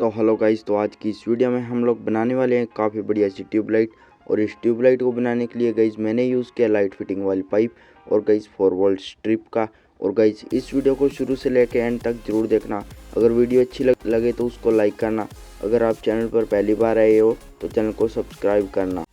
तो hello guys, तो आज की इस वीडियो में हम लोग बनाने वाले हैं काफ़ी बढ़िया सी ट्यूबलाइट। और इस ट्यूबलाइट को बनाने के लिए गाइस मैंने यूज़ किया लाइट फिटिंग वाली पाइप और गाइस 4 वोल्ट स्ट्रिप का। और गाइस इस वीडियो को शुरू से लेकर एंड तक जरूर देखना। अगर वीडियो अच्छी लगे तो उसको लाइक करना। अगर आप चैनल पर पहली बार आए हो तो चैनल को सब्सक्राइब करना।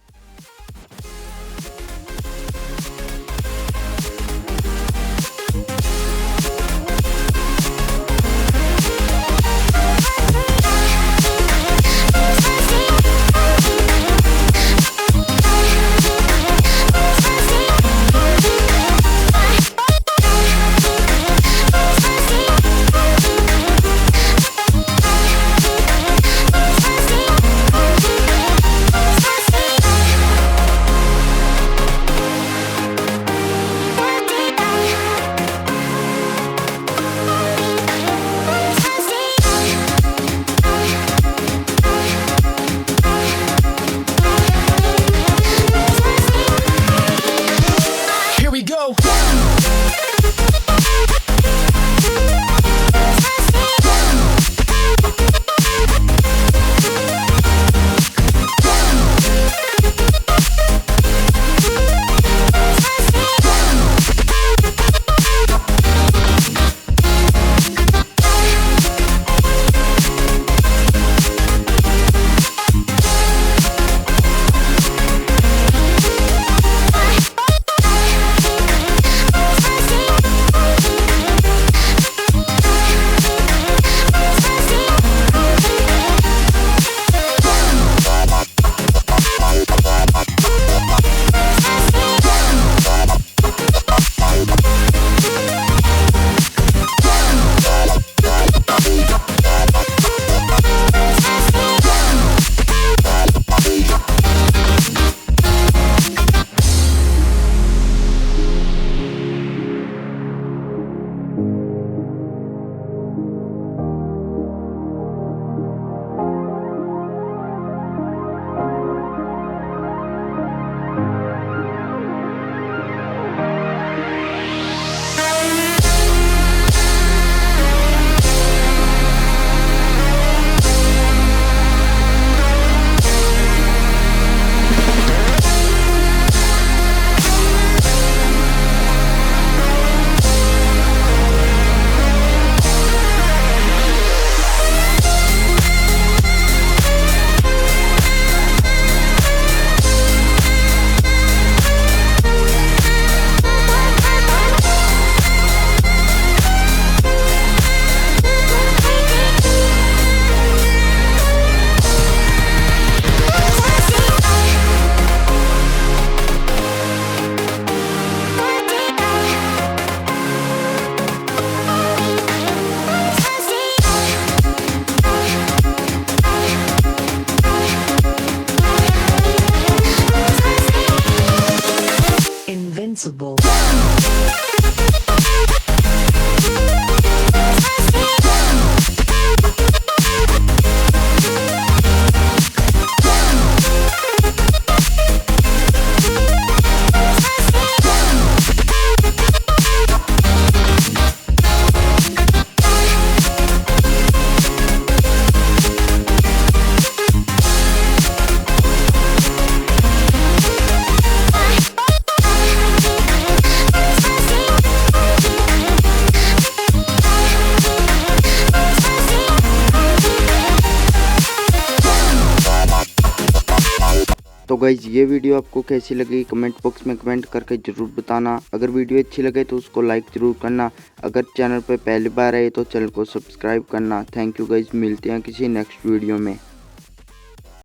Invincible. तो गाइज ये वीडियो आपको कैसी लगी कमेंट बॉक्स में कमेंट करके जरूर बताना। अगर वीडियो अच्छी लगे तो उसको लाइक जरूर करना। अगर चैनल पर पहली बार आए तो चैनल को सब्सक्राइब करना। थैंक यू गाइज, मिलते हैं किसी नेक्स्ट वीडियो में।